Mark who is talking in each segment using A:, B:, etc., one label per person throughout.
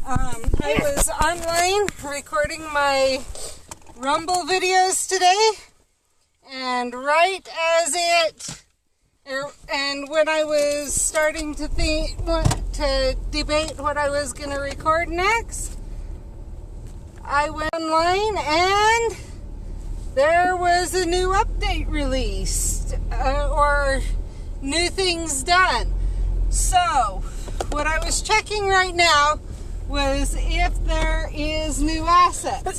A: I was online recording my Rumble videos today, and when I was starting to debate what I was going to record next, I went online and there was a new update released, or new things done. So, what I was checking right now was if there is new assets.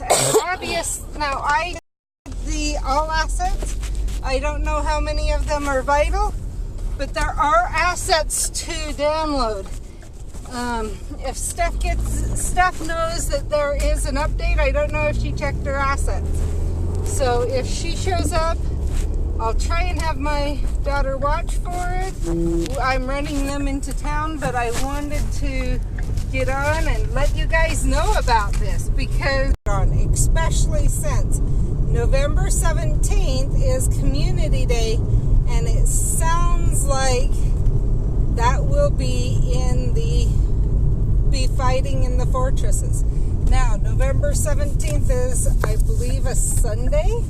A: Now, I did the all assets. I don't know how many of them are vital, but there are assets to download. If Steph knows that there is an update, I don't know if she checked her assets. So if she shows up, I'll try and have my daughter watch for it. I'm running them into town, but I wanted to get on and let you guys know about this, because especially since November 17th is Community Day, and it sounds like that will be fighting in the fortresses. Now, November 17th is, I believe, a Sunday.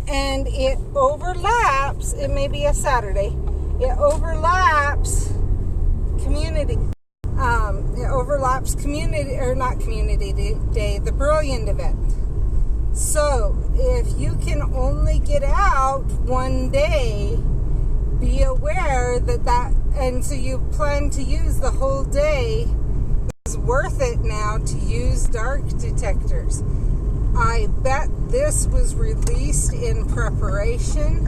A: And it overlaps, it may be a Saturday, it overlaps Community Day, the Brilliant event. So, if you can only get out one day, be aware and so you plan to use the whole day, it's worth it now to use dark detectors. I bet this was released in preparation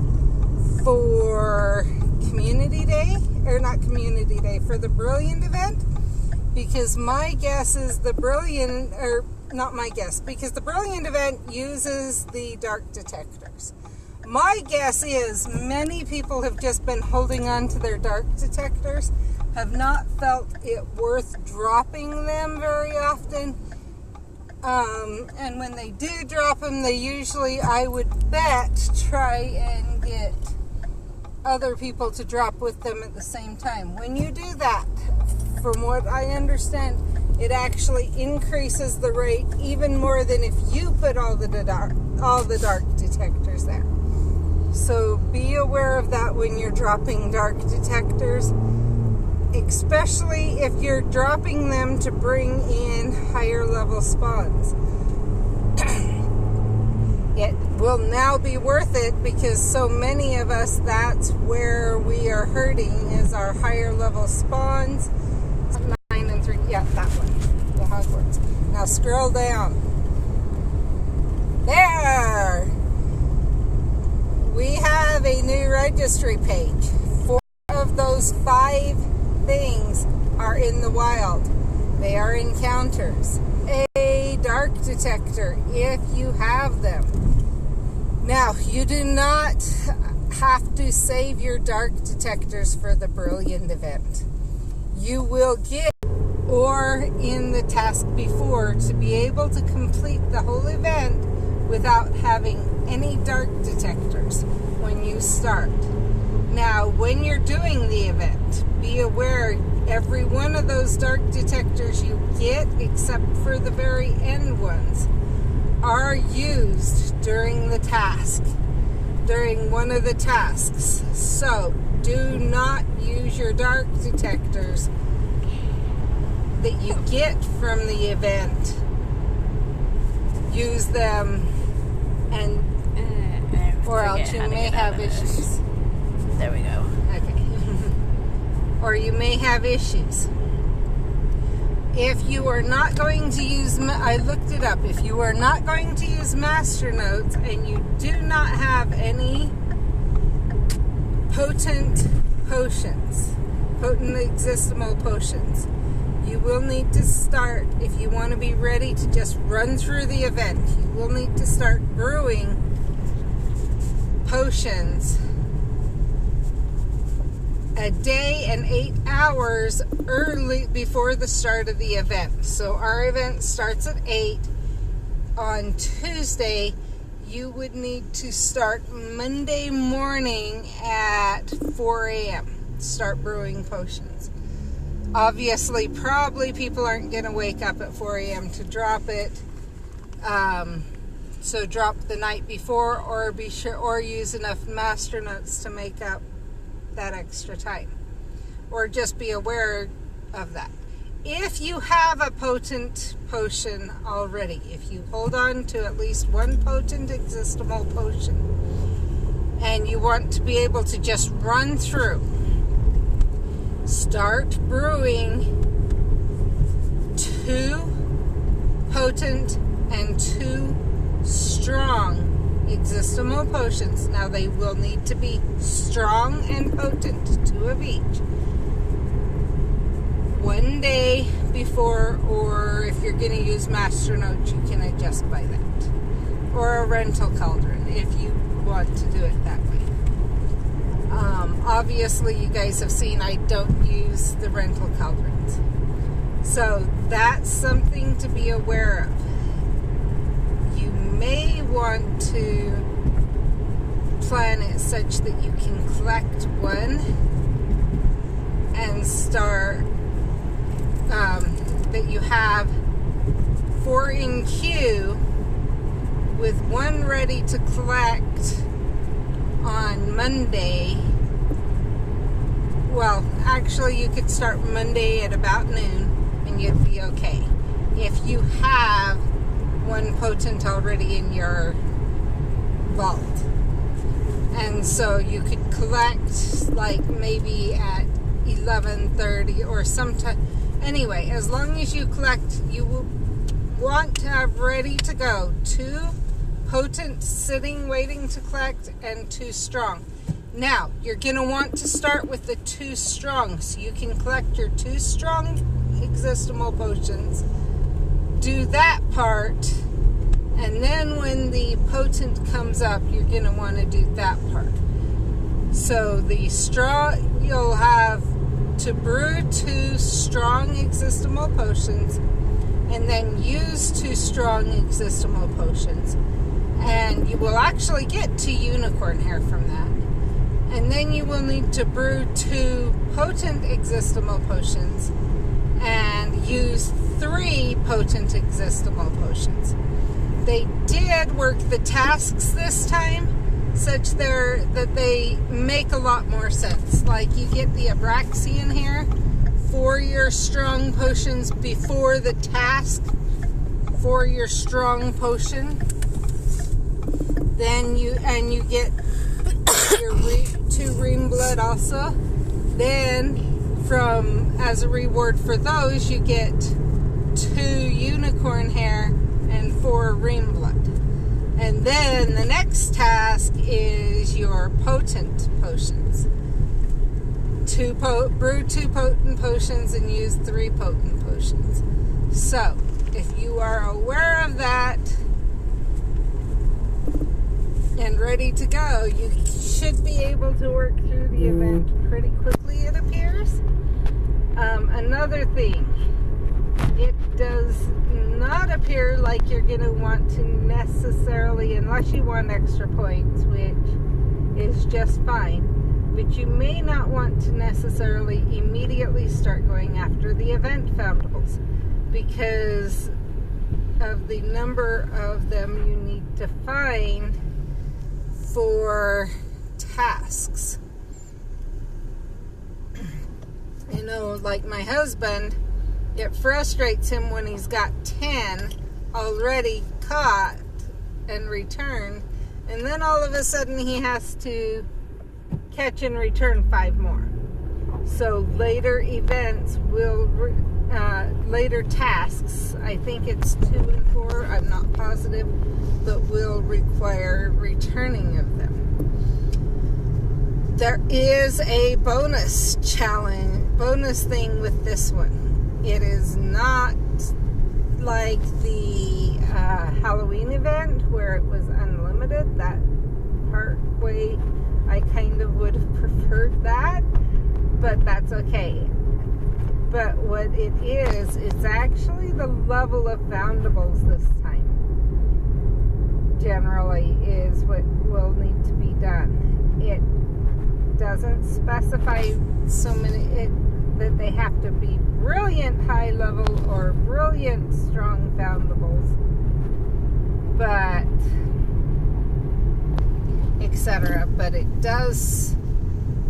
A: for Community Day, or not Community Day, for the Brilliant event, because my guess is the Brilliant event uses the dark detectors. My guess is many people have just been holding on to their dark detectors, have not felt it worth dropping them very often. And when they do drop them, they usually, I would bet, try and get other people to drop with them at the same time. When you do that, from what I understand, it actually increases the rate even more than if you put all the dark detectors there. So be aware of that when you're dropping dark detectors, especially if you're dropping them to bring in higher level spawns. It will now be worth it, because so many of us, that's where we are hurting, is our higher level spawns. 9 and 3, yeah, that one, the Hogwarts. Now scroll down. There! We have a new registry page. 4 of those 5 things are in the wild. They are encounters. A dark detector, if you have them. Now, you do not have to save your dark detectors for the Brilliant event. You will get, or in the task before, to be able to complete the whole event without having any dark detectors when you start. Now, when you're doing the event, be aware every one of those dark detectors you get, except for the very end ones, are used during the task, during one of the tasks. So, do not use your dark detectors that you get from the event. Use them, or else you may have issues.
B: There we go.
A: Okay. Or you may have issues. If you are not going to use, I looked it up, if you are not going to use master notes and you do not have any potent existable potions, you will need to start, if you want to be ready to just run through the event, you will need to start brewing potions a day and 8 hours early before the start of the event. So our event starts at 8. On Tuesday, you would need to start Monday morning at 4 a.m. Start brewing potions. Obviously, probably people aren't going to wake up at 4 a.m. to drop it. So drop the night before, or be sure, or use enough master notes to make up that extra time. Or just be aware of that. If you have a potent potion already, if you hold on to at least one potent existable potion, and you want to be able to just run through, start brewing 2 potent and 2 strong existable potions. Now they will need to be strong and potent, 2 of each. One day before, or if you're going to use master notes, you can adjust by that. Or a rental cauldron if you want to do it that way. Obviously, you guys have seen I don't use the rental cauldrons. So that's something to be aware of. You may want to plan it such that you can collect one and start, that you have 4 in queue with 1 ready to collect on Monday. Well, actually you could start Monday at about noon and you'd be okay. If you have 1 potent already in your vault. And so you could collect like maybe at 11:30 or sometime. Anyway, as long as you collect, you will want to have ready to go 2 potent sitting waiting to collect and 2 strong. Now, you're going to want to start with the 2 strong so you can collect your 2 strong existable potions. Do that part, and then when the potent comes up, you're going to want to do that part. So the strong, you'll have to brew 2 strong existable potions, and then use 2 strong existable potions. And you will actually get 2 unicorn hair from that. And then you will need to brew 2 potent existable potions and use 3 potent existable potions. They did work the tasks this time such that they make a lot more sense. Like you get the Abraxian here for your strong potions before the task for your strong potion. Then you get your 2 ream blood also. Then as a reward for those, you get 2 unicorn hair and 4 ream blood. And then the next task is your potent potions. Brew 2 potent potions and use 3 potent potions. So, if you are aware of that and ready to go, you should be able to work through the event pretty quickly, it appears. Another thing, it does not appear like you're going to want to necessarily, unless you want extra points, which is just fine, but you may not want to necessarily immediately start going after the event foundables because of the number of them you need to find for tasks. You know, like my husband, it frustrates him when he's got 10 already caught and returned, and then all of a sudden he has to catch and return 5 more. So later events will, later tasks, I think it's 2 and 4, I'm not positive, but will require returning of them. There is a bonus thing with this one. It is not like the Halloween event where it was unlimited. That part way, I kind of would have preferred that, but that's okay. But what it is, it's actually the level of foundables this time. Generally is what will need to be done. It doesn't specify so many, that they have to be brilliant high level or brilliant strong foundables, but etc. But it does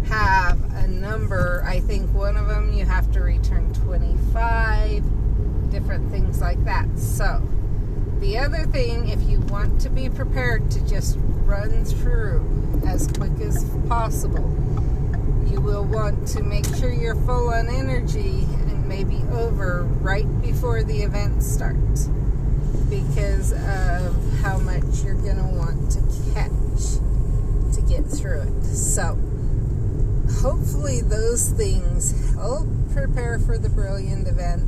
A: have a number. I think one of them you have to return 25, different things like that. So the other thing, if you want to be prepared to just run through as quick as possible, you will want to make sure you're full on energy and maybe over right before the event starts, because of how much you're going to want to catch to get through it. So hopefully those things help prepare for the brilliant event,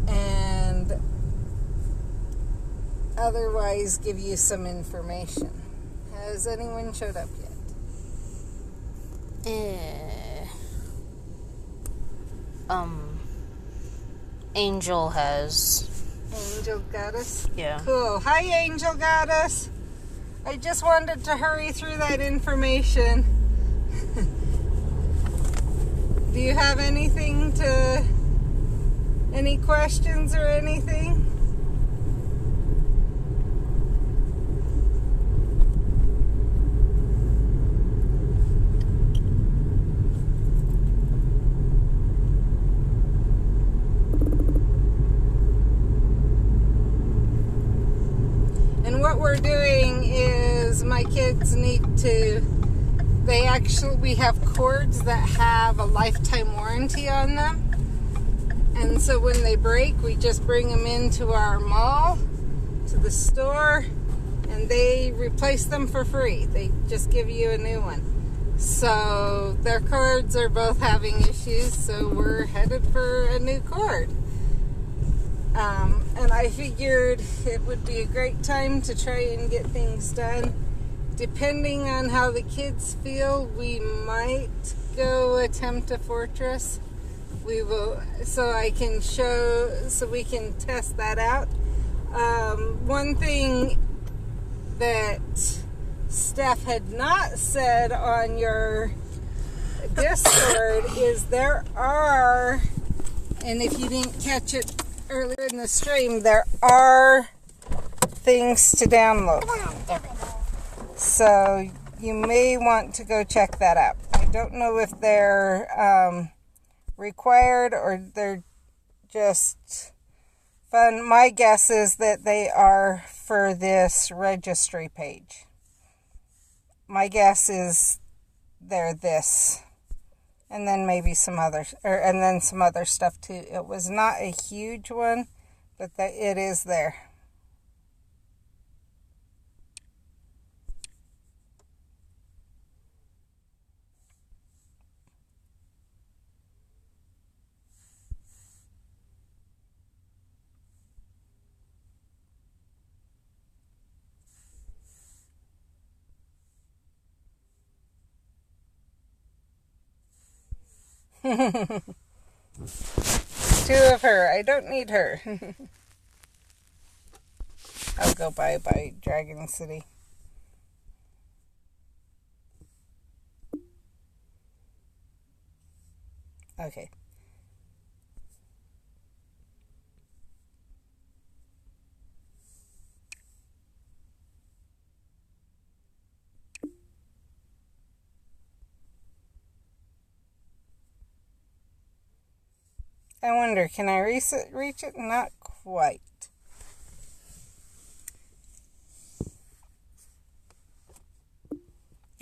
A: and otherwise give you some information. Has anyone showed up yet?
B: Angel has.
A: Angel Goddess?
B: Yeah.
A: Cool. Hi, Angel Goddess. I just wanted to hurry through that information. Do you have any questions or anything? And what we're doing is my kids need to, we have cords that have a lifetime warranty on them. And so when they break, we just bring them into our mall, to the store, and they replace them for free. They just give you a new one. So their cords are both having issues, so we're headed for a new cord. And I figured it would be a great time to try and get things done. Depending on how the kids feel, we might go attempt a fortress. We will, so we can test that out. One thing that Steph had not said on your Discord is there are, and if you didn't catch it earlier in the stream, there are things to download. So you may want to go check that out. I don't know if they're required or they're just fun. My guess is that they are for this registry page. My guess is they're this. And then maybe some others, and then some other stuff too. It was not a huge one, but it is there. Two of her. I don't need her. I'll go by Dragon City. Okay. I wonder, can I reach it? Not quite.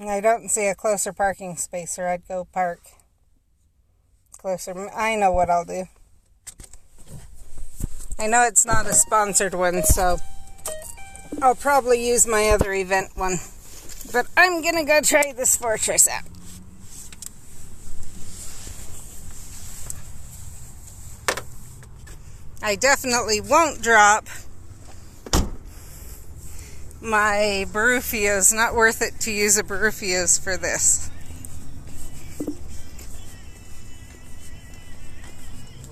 A: I don't see a closer parking space, or I'd go park closer. I know what I'll do. I know it's not a sponsored one, so I'll probably use my other event one. But I'm gonna go try this fortress out. I definitely won't drop my Barufios. Not worth it to use a Barufios for this.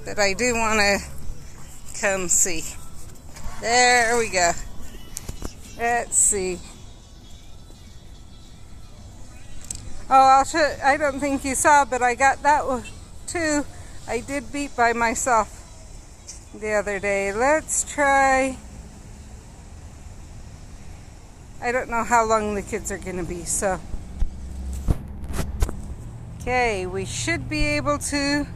A: But I do want to come see. There we go. Let's see. Oh, I'll show. I don't think you saw, but I got that 2 I did beat by myself the other day. Let's try. I don't know how long the kids are going to be, so. Okay, we should be able to.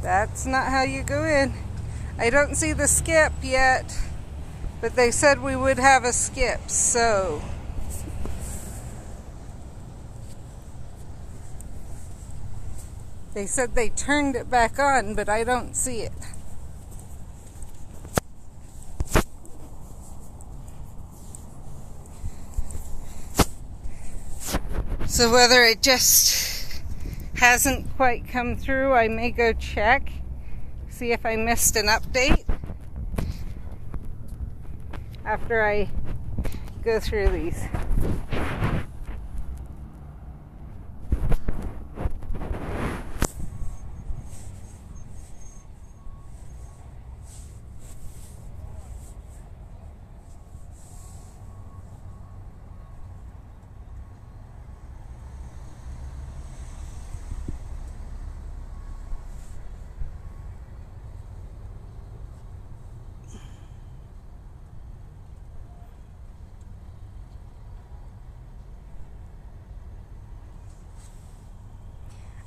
A: That's not how you go in. I don't see the skip yet, but they said we would have a skip, so. They said they turned it back on, but I don't see it. So whether it just hasn't quite come through, I may go check, see if I missed an update after I go through these.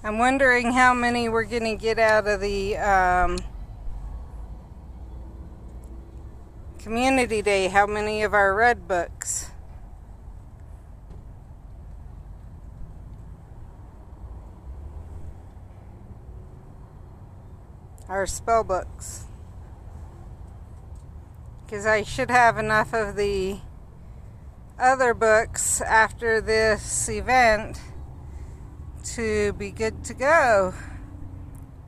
A: I'm wondering how many we're going to get out of the Community Day, how many of our red books. Our spell books. Because I should have enough of the other books after this event to be good to go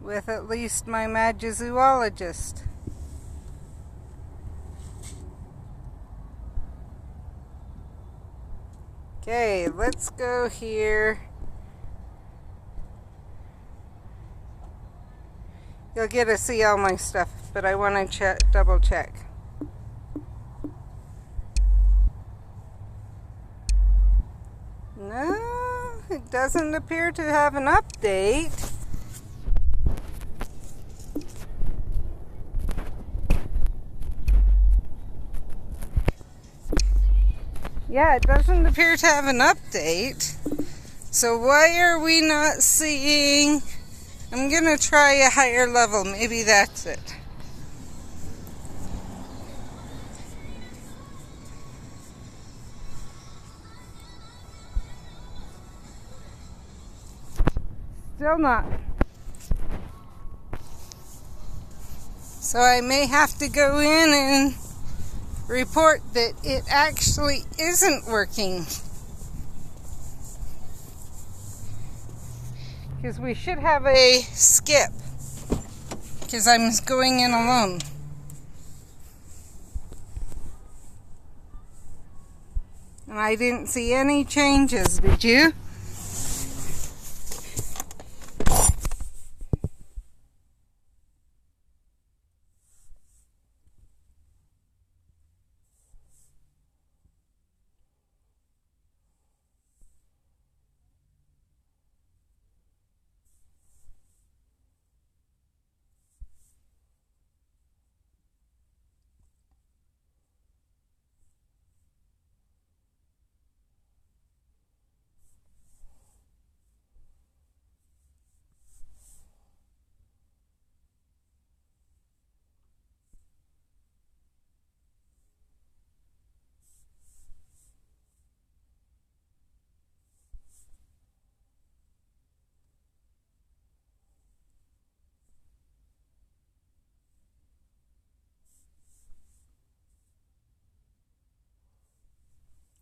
A: with at least my Magizoologist. Okay, let's go here. You'll get to see all my stuff, but I want to double check. No, it doesn't appear to have an update. Yeah, it doesn't appear to have an update. So why are we not seeing? I'm going to try a higher level. Maybe that's it. Still not. So I may have to go in and report that it actually isn't working. Because we should have a skip. Because I'm going in alone. And I didn't see any changes, did you?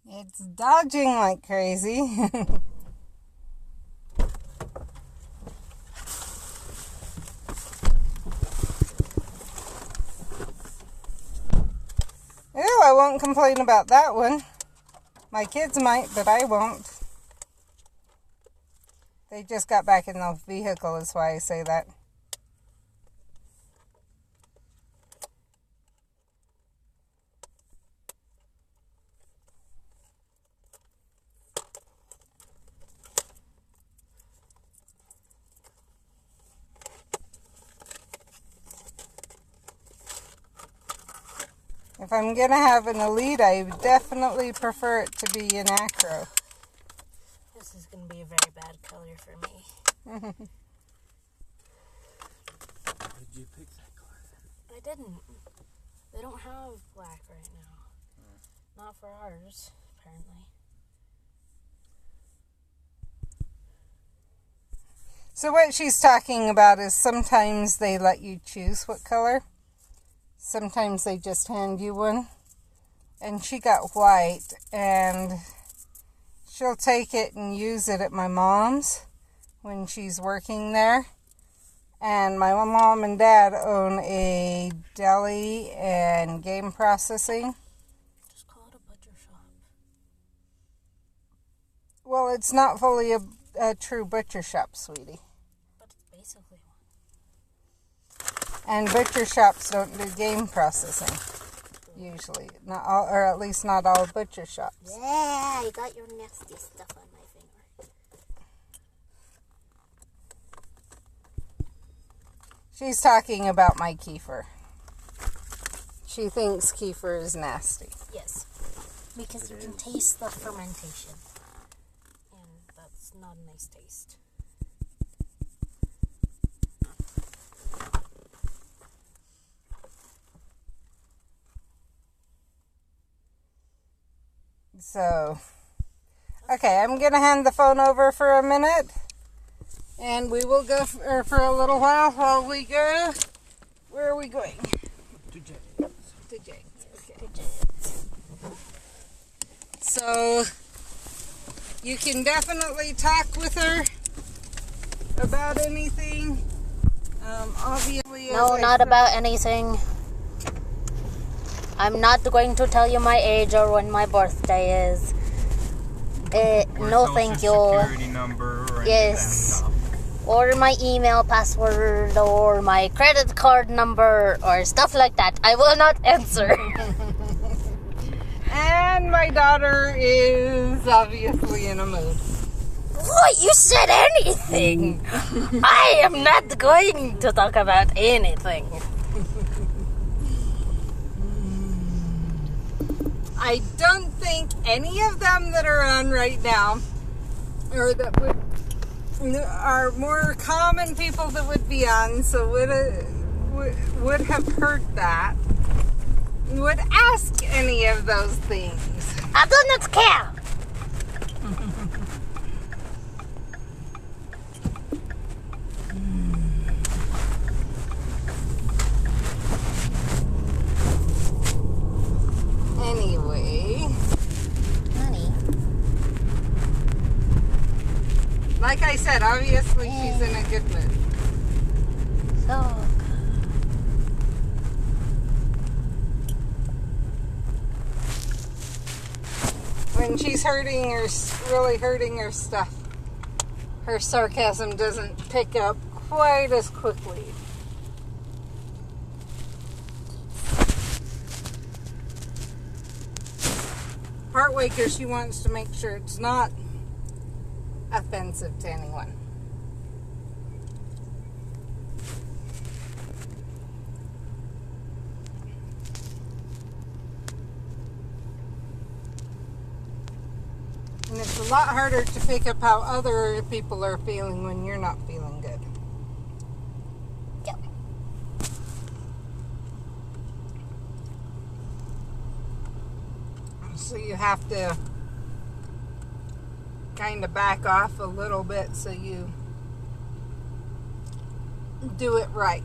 A: It's dodging like crazy. Ew, I won't complain about that one. My kids might, but I won't. They just got back in the vehicle, is why I say that. If I'm going to have an elite, I would definitely prefer it to be an acro.
B: This is going to be a very bad color for me.
C: Why did you pick that color?
B: I didn't. They don't have black right now. Not for ours, apparently.
A: So what she's talking about is sometimes they let you choose what color. Sometimes they just hand you one. And she got white, and she'll take it and use it at my mom's when she's working there. And my mom and dad own a deli and game processing.
B: Just call it a butcher shop.
A: Well, it's not fully a true butcher shop, sweetie.
B: But it's basically one.
A: And butcher shops don't do game processing, usually. Not all, or at least not all butcher shops.
B: Yeah, you got your nasty stuff on my finger.
A: She's talking about my kefir. She thinks kefir is nasty.
B: Yes, because you can taste the fermentation. And that's not a nice taste.
A: So, okay, I'm going to hand the phone over for a minute. And we will go for a little while we go. Where are we going?
C: To James.
A: To James. Okay. So, you can definitely talk with her about anything. Obviously,
B: No, not about anything. I'm not going to tell you my age or when my birthday is. No, thank you.
C: Security number or
B: Yes.
C: anything.
B: Or my email password or my credit card number or stuff like that. I will not answer.
A: And my daughter is obviously in a mood.
B: What? You said anything? I am not going to talk about anything.
A: I don't think any of them that are on right now, or that are more common people that would be on, so would have heard that, would ask any of those things.
B: I do not care.
A: Anyway,
B: Honey.
A: like I said, obviously she's in a good mood.
B: So
A: When she's really hurting her stuff, her sarcasm doesn't pick up quite as quickly. Partway because she wants to make sure it's not offensive to anyone. And it's a lot harder to pick up how other people are feeling when you're not feeling good.
B: Yep.
A: So you have to kind of back off a little bit so you do it right.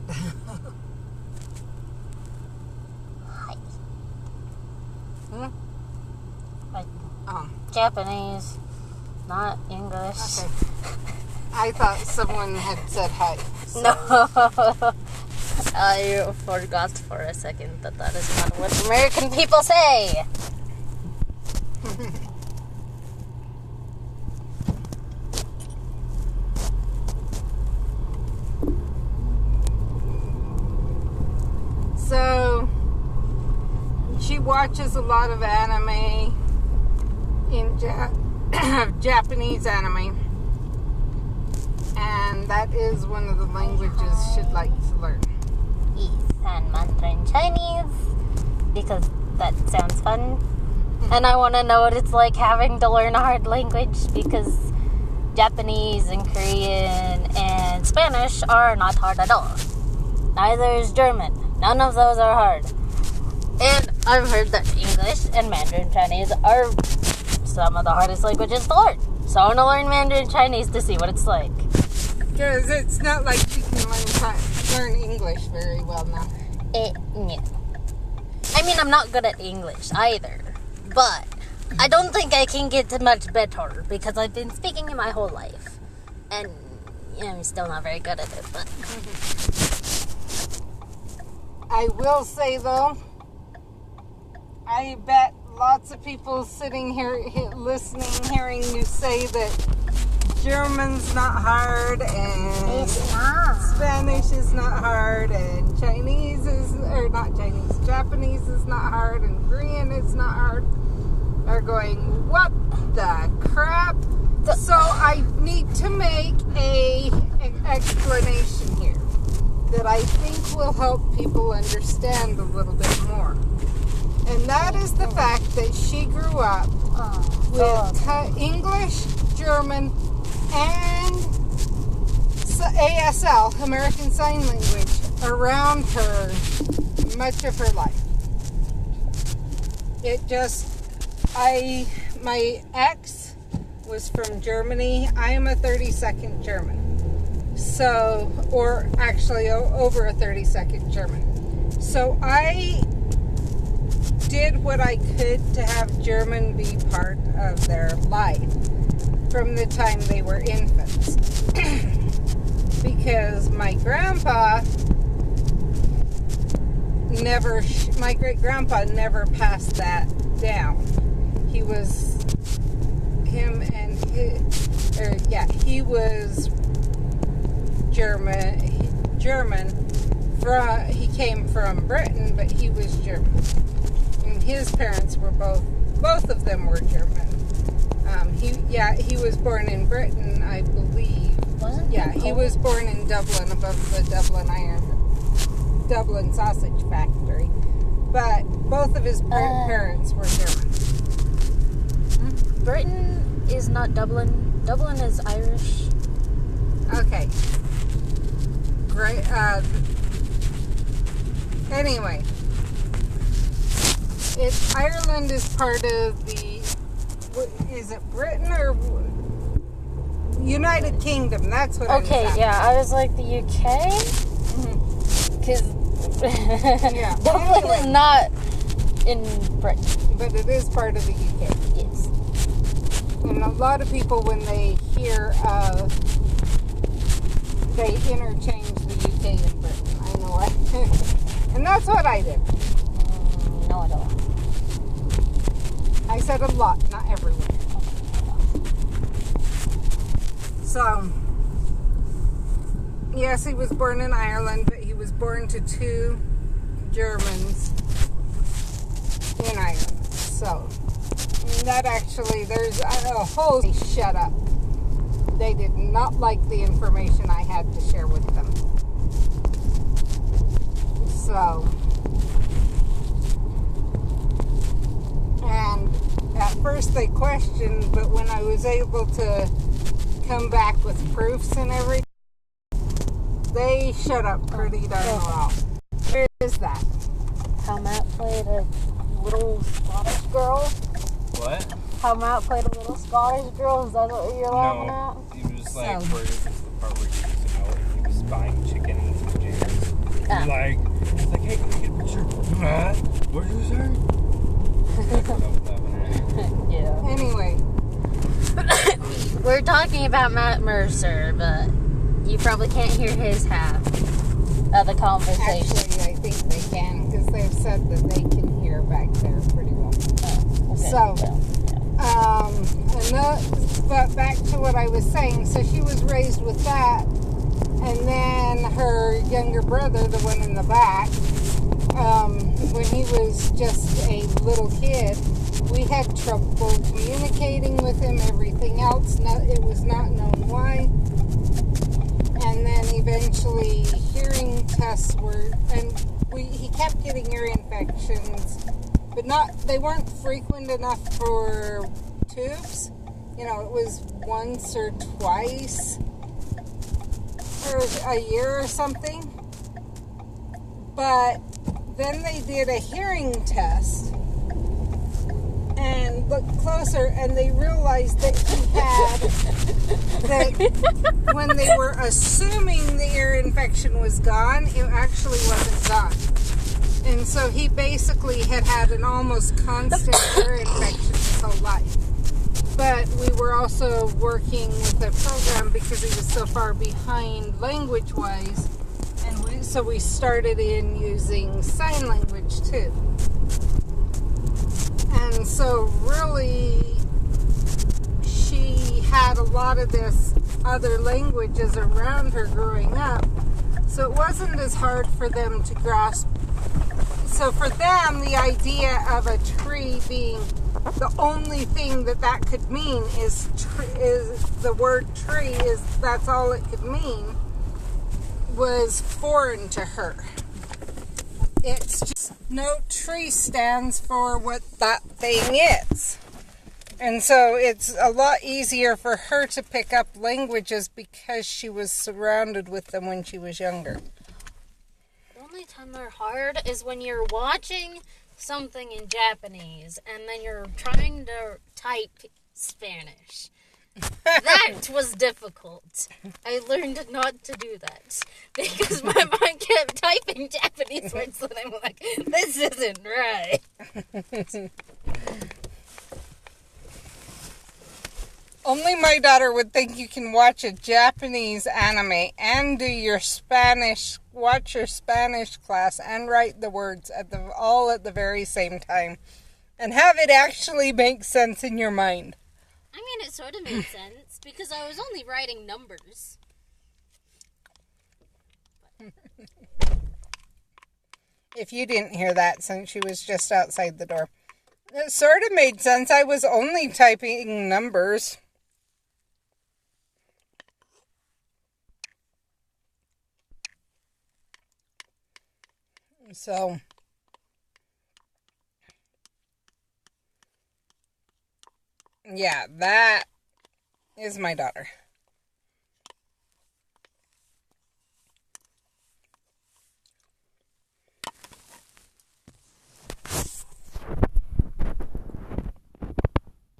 B: Hi.
A: Hmm?
B: Like
A: Oh,
B: Japanese, not English.
A: okay. I thought someone had said hi. So.
B: No. I forgot for a second that is not what American people say.
A: So she watches a lot of anime, in Japanese anime, and that is one of the languages she'd like to learn.
B: Yes, and Mandarin Chinese, because that sounds fun. And I want to know what it's like having to learn a hard language, because Japanese and Korean and Spanish are not hard at all. Neither is German. None of those are hard. And I've heard that English and Mandarin Chinese are some of the hardest languages to learn. So I want to learn Mandarin Chinese to see what it's like.
A: Because it's not like you can learn English very well now.
B: Yeah. I mean, I'm not good at English either. But I don't think I can get much better, because I've been speaking it my whole life. And I'm still not very good at it, but...
A: I will say, though, I bet lots of people sitting here listening, hearing you say that German's not hard, and
B: It's not.
A: Spanish is not hard, and Japanese is not hard, and Korean is not hard, are going, what the crap? So I need to make an explanation here that I think will help people understand a little bit more. And that is the fact that she grew up with English, German, and ASL, American Sign Language, around her much of her life. My ex was from Germany. I am a 32nd German. So, or actually over a 32nd German. So I did what I could to have German be part of their life from the time they were infants. Because my grandpa my great-grandpa never passed that down. He was German. He came from Britain, but he was German. And his parents were both of them were German. He was born in Britain, I believe. He was born in Dublin, above the Dublin sausage factory. But both of his parents were German.
B: Britain is not Dublin. Dublin is Irish.
A: Okay. Great. Anyway, Ireland is part of is it Britain or United Kingdom? That's what I was asking.
B: I was like, the UK? Because Dublin is not in Britain.
A: But it is part of the UK.
B: Yes.
A: And a lot of people, when they hear they interchange the UK and Britain. I know it. And that's what I did.
B: No, I don't.
A: I said a lot, not everywhere. So, yes, he was born in Ireland, but he was born to two Germans in Ireland. So, that actually, there's a whole shut up. They did not like the information I had to share with them. So, and at first they questioned, but when I was able to come back with proofs and everything, they shut up pretty darn well. Where is that?
B: How Matt played a little Scottish girl.
C: What?
B: How Matt played a little Scottish girl. Is that what you're laughing at?
C: No, it was like where it was the part where he was buying chicken and jams. He's like, hey, can we get a picture? What did you say? That's what I was laughing at.
B: Yeah.
A: Anyway.
B: We're talking about Matt Mercer, but you probably can't hear his half of the conversation.
A: Actually, I think they can, because they've said that they can hear back there pretty well.
B: Oh, okay.
A: So, but back to what I was saying. So she was raised with that, and then her younger brother, the one in the back, when he was just a little kid, we had trouble communicating with him, everything else. It was not known why. And then eventually hearing tests were, and he kept getting ear infections but they weren't frequent enough for tubes. You know, it was once or twice or a year or something. But then they did a hearing test and looked closer, and they realized that he had, that when they were assuming the ear infection was gone, it actually wasn't gone. And so he basically had an almost constant ear infection his whole life. But we were also working with a program because he was so far behind language-wise, and so we started in using sign language too. And so really, she had a lot of this other languages around her growing up, so it wasn't as hard for them to grasp. So for them, the idea of a tree being the only thing that could mean is the word tree, that's all it could mean, was foreign to her. It's just, no, tree stands for what that thing is. And so it's a lot easier for her to pick up languages because she was surrounded with them when she was younger.
B: The only time they're hard is when you're watching something in Japanese and then you're trying to type Spanish. That was difficult. I learned not to do that because my mind kept typing Japanese words and I'm like, this isn't right.
A: Only my daughter would think you can watch a Japanese anime and do your watch your Spanish class and write the words all at the very same time and have it actually make sense in your mind.
B: I mean, it sort of made sense because I was only writing numbers.
A: If you didn't hear that, since she was just outside the door. It sort of made sense. I was only typing numbers. So, yeah, that is my daughter.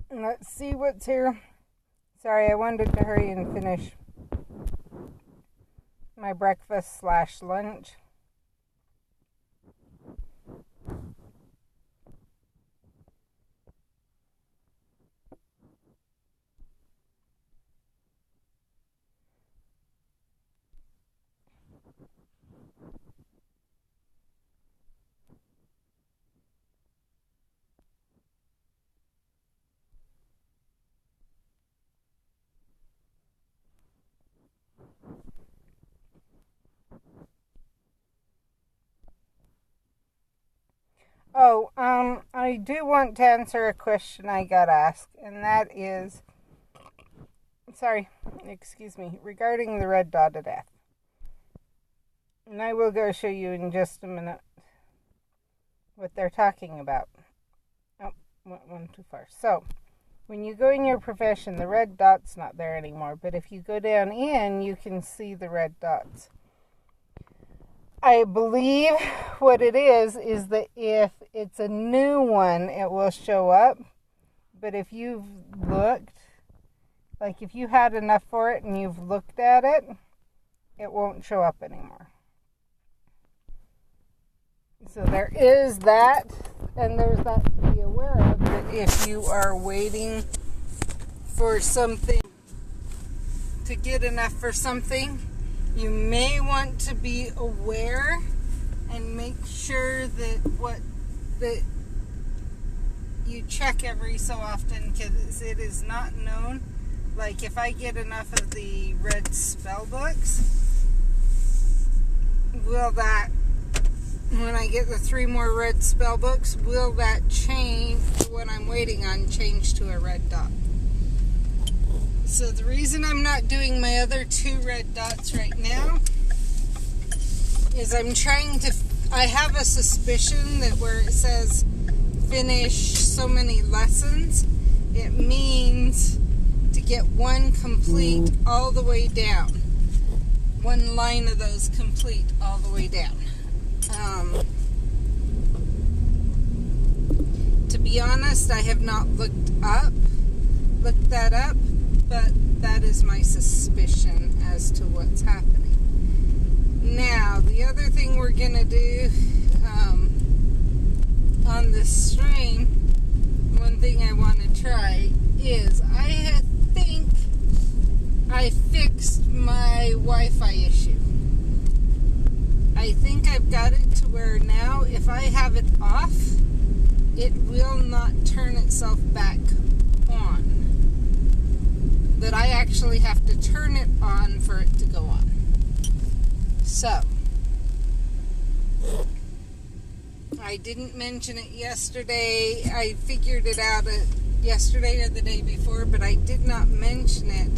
A: Let's see what's here. Sorry, I wanted to hurry and finish my breakfast/lunch. I do want to answer a question I got asked, and that is, regarding the red dot of death. And I will go show you in just a minute what they're talking about. Oh, went one too far. So, when you go in your profession, the red dot's not there anymore, but if you go down in, you can see the red dots. I believe what it is that if it's a new one, it will show up. But if you've looked, like if you had enough for it and you've looked at it, it won't show up anymore. So there is that, and there's that to be aware of, that if you are waiting for something, to get enough for something, you may want to be aware and make sure that you check every so often, because it is not known. Like if I get enough of the red spell books, will that, when I get the 3 more red spell books, will that change, what I'm waiting on, change to a red dot? So the reason I'm not doing my other 2 red dots right now is I'm trying to, I have a suspicion that where it says finish so many lessons. It means to get one complete all the way down. One line of those complete all the way down. To be honest, I have not looked that up, but that is my suspicion as to what's happening. Now, the other thing we're going to do on this stream, one thing I want to try is I think I fixed my Wi-Fi issue. I think I've got it to where now if I have it off, it will not turn itself back on. That I actually have to turn it on for it to go on. So, I didn't mention it yesterday. I figured it out yesterday or the day before, but I did not mention it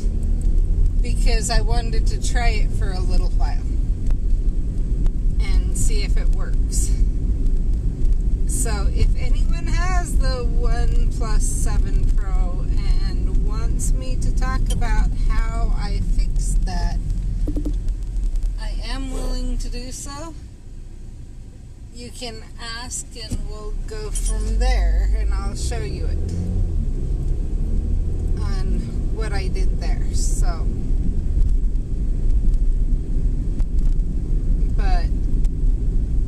A: because I wanted to try it for a little while and see if it works. So if anyone has the OnePlus 7 Pro and wants me to talk about how I fixed that, I am willing to do so. You can ask and we'll go from there, and I'll show you it on what I did there. So, but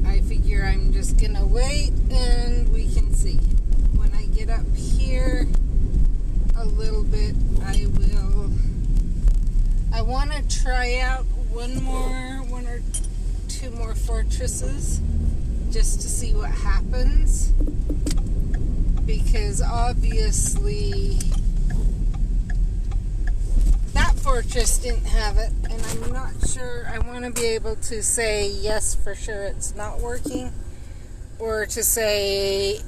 A: I figure I'm just gonna wait and we can see. When I get up here a little bit, I want to try out one or two more fortresses just to see what happens, because obviously that fortress didn't have it, and I'm not sure. I want to be able to say yes for sure it's not working, or to say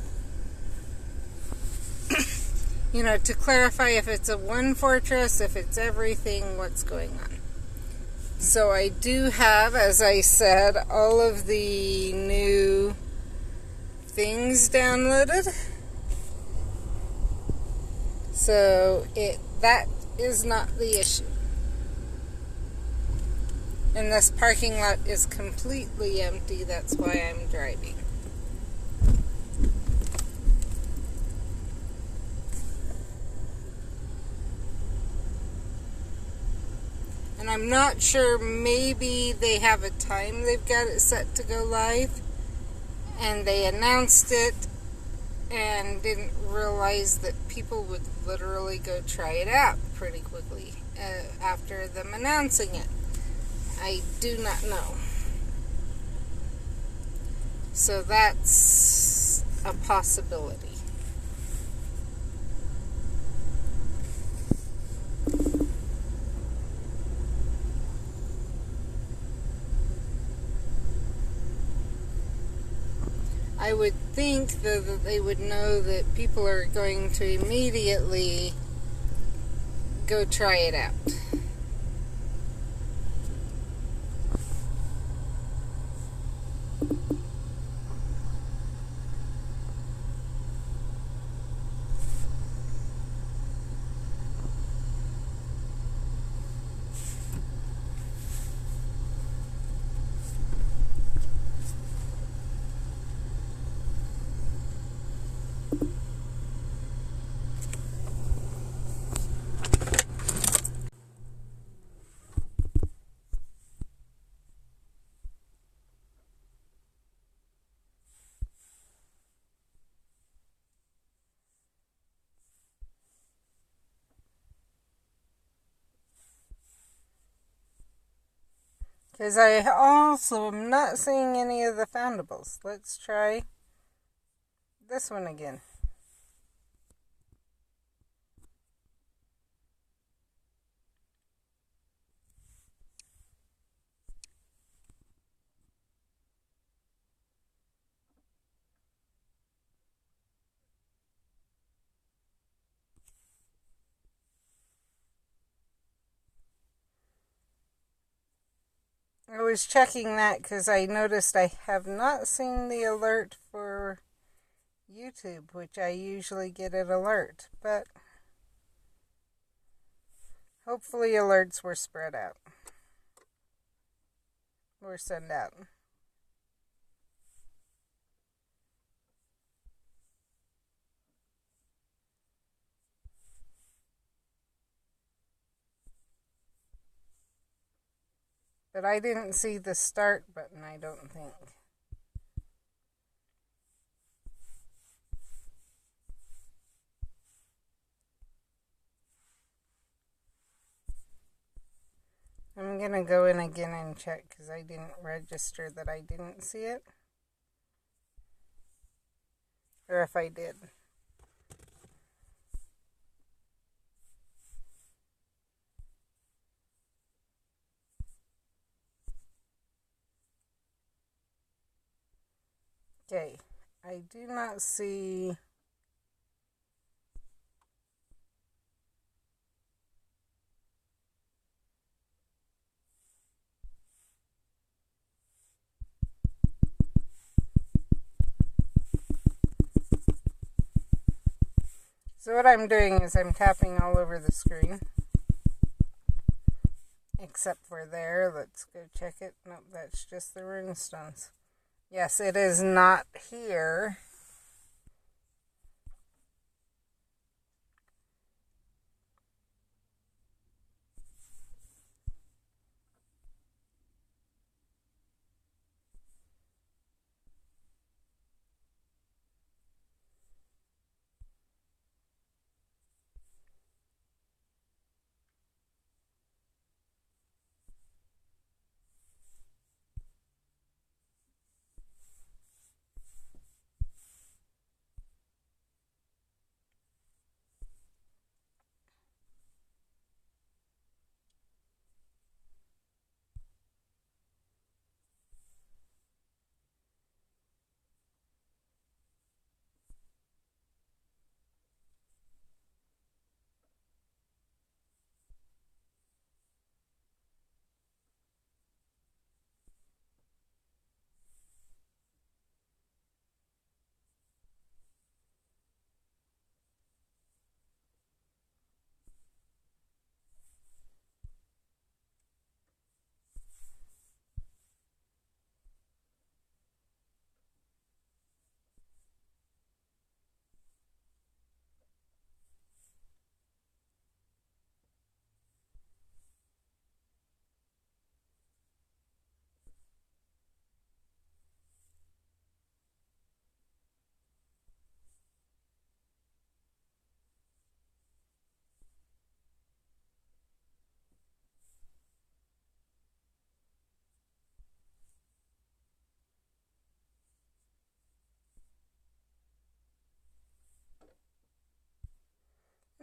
A: to clarify if it's a one fortress, if it's everything, what's going on. So I do have, as I said, all of the new things downloaded. So that is not the issue. And this parking lot is completely empty. That's why I'm driving. And I'm not sure, maybe they have a time they've got it set to go live, and they announced it and didn't realize that people would literally go try it out pretty quickly after them announcing it. I do not know. So that's a possibility. I would think that they would know that people are going to immediately go try it out. Because I also am not seeing any of the foundables. Let's try this one again. I was checking that because I noticed I have not seen the alert for YouTube, which I usually get an alert, but hopefully alerts were spread out. Were sent out. But I didn't see the start button, I don't think. I'm going to go in again and check because I didn't register that I didn't see it. Or if I did. Okay, I do not see... So what I'm doing is I'm tapping all over the screen. Except for there. Let's go check it. Nope, that's just the runestones. Yes, it is not here.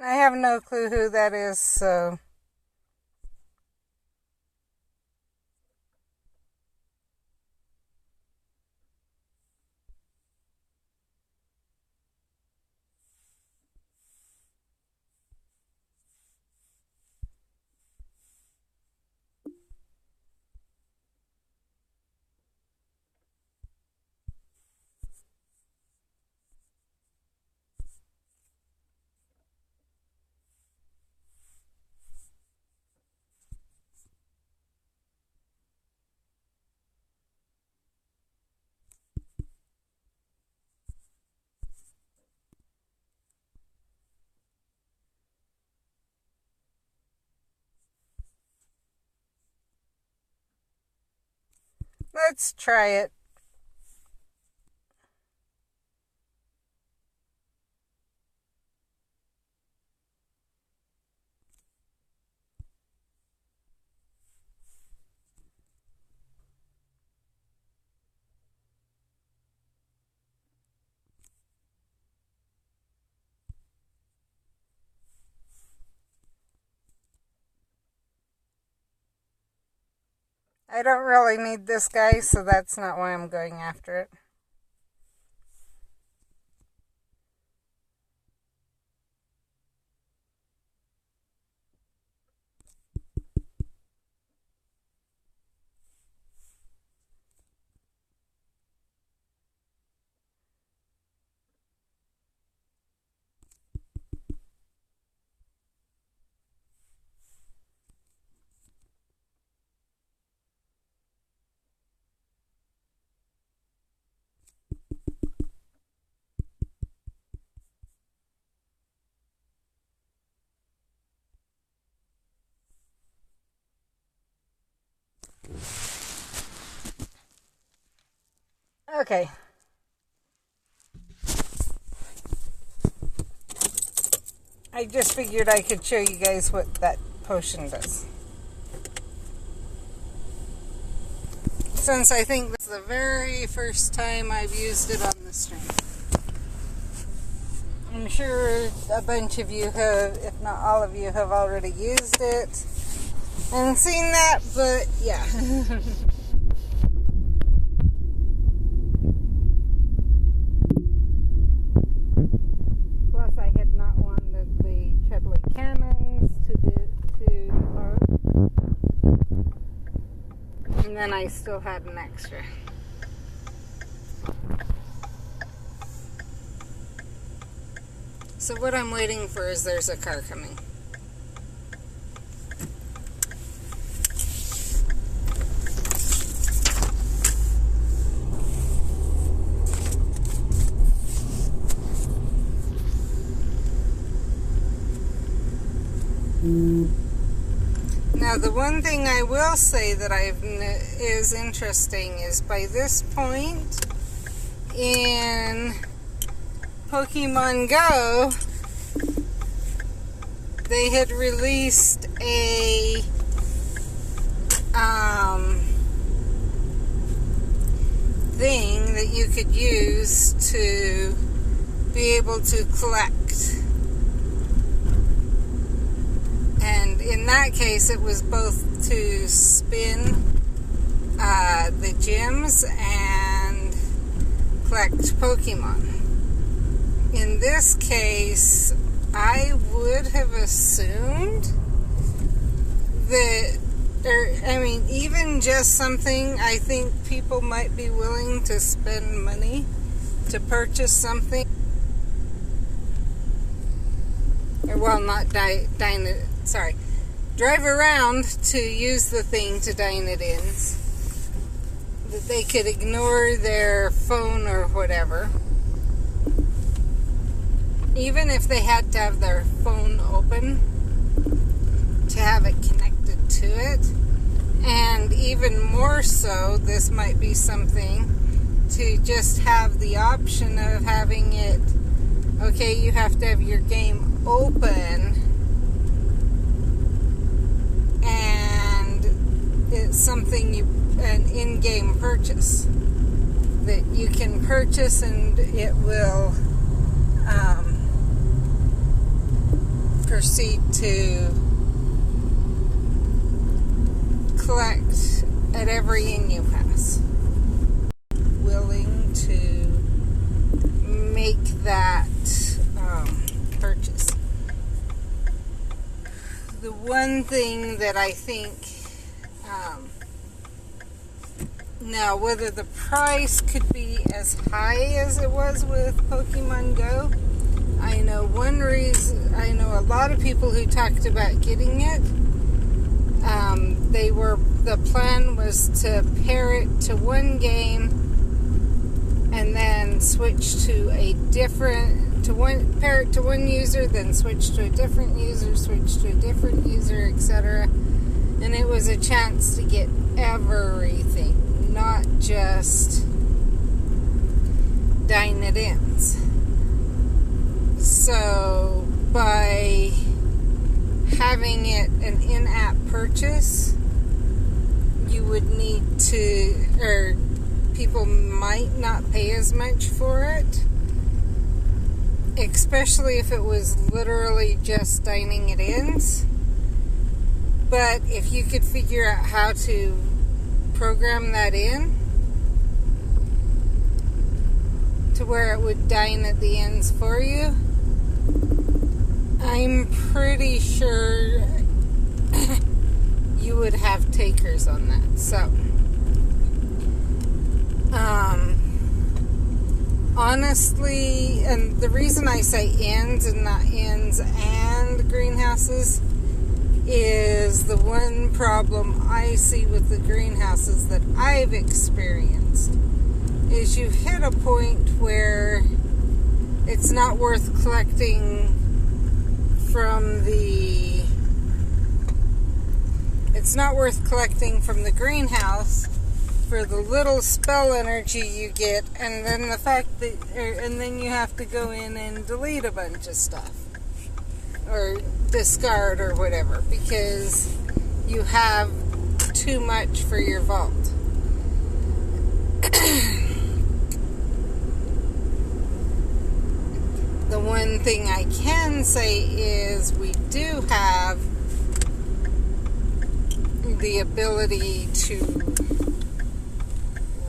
A: I have no clue who that is, so... Let's try it. I don't really need this guy, so that's not why I'm going after it. Okay. I just figured I could show you guys what that potion does. Since I think this is the very first time I've used it on the stream. I'm sure a bunch of you have, if not all of you, have already used it and seen that, but yeah. Plus, I had not wanted the Chudley cannons to depart. And then I still had an extra. So what I'm waiting for is there's a car coming. Now the one thing I will say that is interesting is by this point in Pokemon Go, they had released a thing that you could use to be able to collect. And in that case, it was both to spin the gyms and collect Pokemon. In this case, I would have assumed that, even just something, I think people might be willing to spend money to purchase something. Well, not drive around to use the thing to dine it in. That they could ignore their phone or whatever. Even if they had to have their phone open to have it connected to it. And even more so, this might be something to just have the option of having it, okay, you have to have your game open, and it's something an in-game purchase that you can purchase, and it will proceed to collect at every inn you pass. Willing to make that purchase. The one thing that I think, now whether the price could be as high as it was with Pokemon Go, I know a lot of people who talked about getting it. The plan was to pair it to one game and then switch to pair it to one user, then switch to a different user, switch to a different user, etc. And it was a chance to get everything, not just dine it ins. So by having it an in-app purchase, you would need to, or people might not pay as much for it, especially if it was literally just dining it in. But if you could figure out how to program that in to where it would dine at the ends for you, I'm pretty sure you would have takers on that. So, honestly, and the reason I say inns and not inns and greenhouses is the one problem I see with the greenhouses that I've experienced is you hit a point where it's not worth collecting from the greenhouse for the little spell energy you get, and then the fact that, and then you have to go in and delete a bunch of stuff, or discard or whatever, because you have too much for your vault. The one thing I can say is we do have the ability to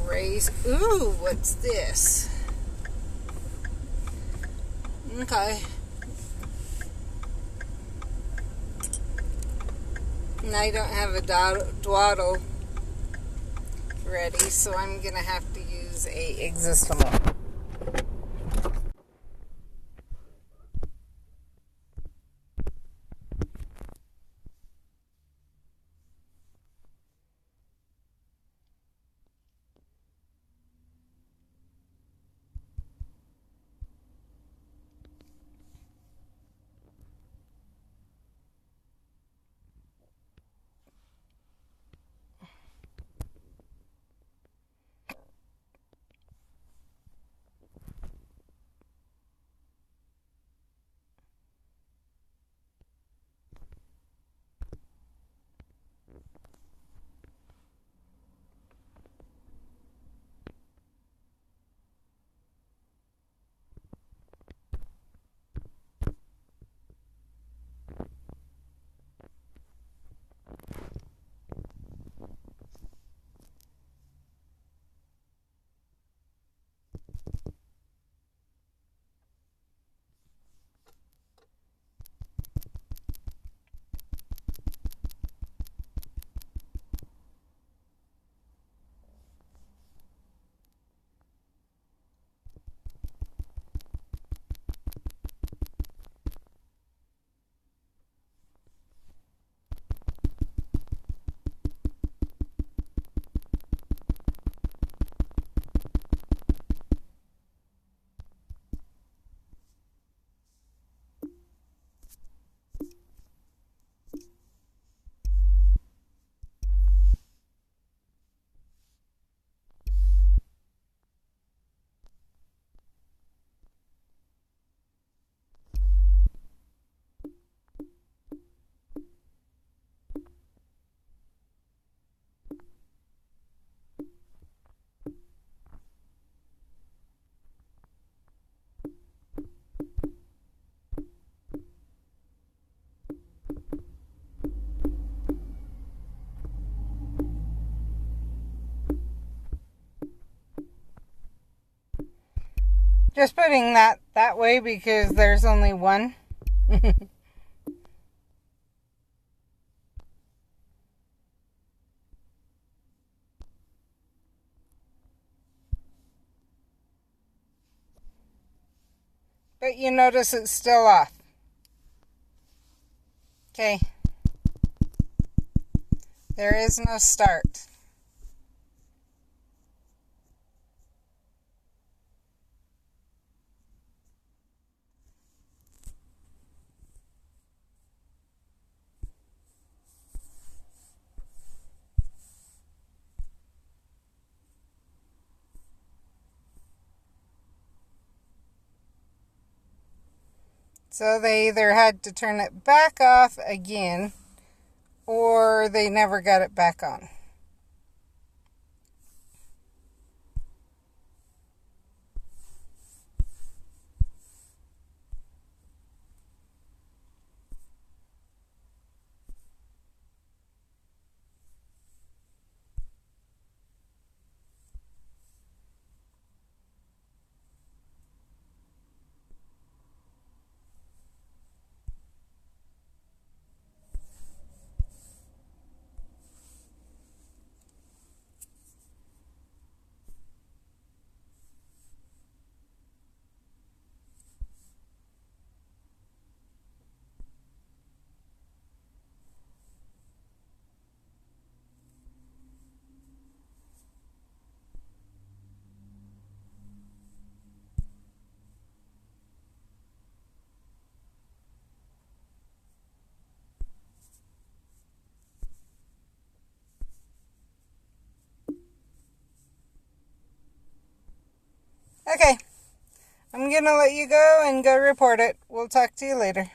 A: raise. Ooh, what's this? Okay. And I don't have a dwaddle ready, so I'm gonna have to use a existable. Just putting that way because there's only one. But you notice it's still off. Okay. There is no start. So they either had to turn it back off again, or they never got it back on. Okay. I'm going to let you go and go report it. We'll talk to you later.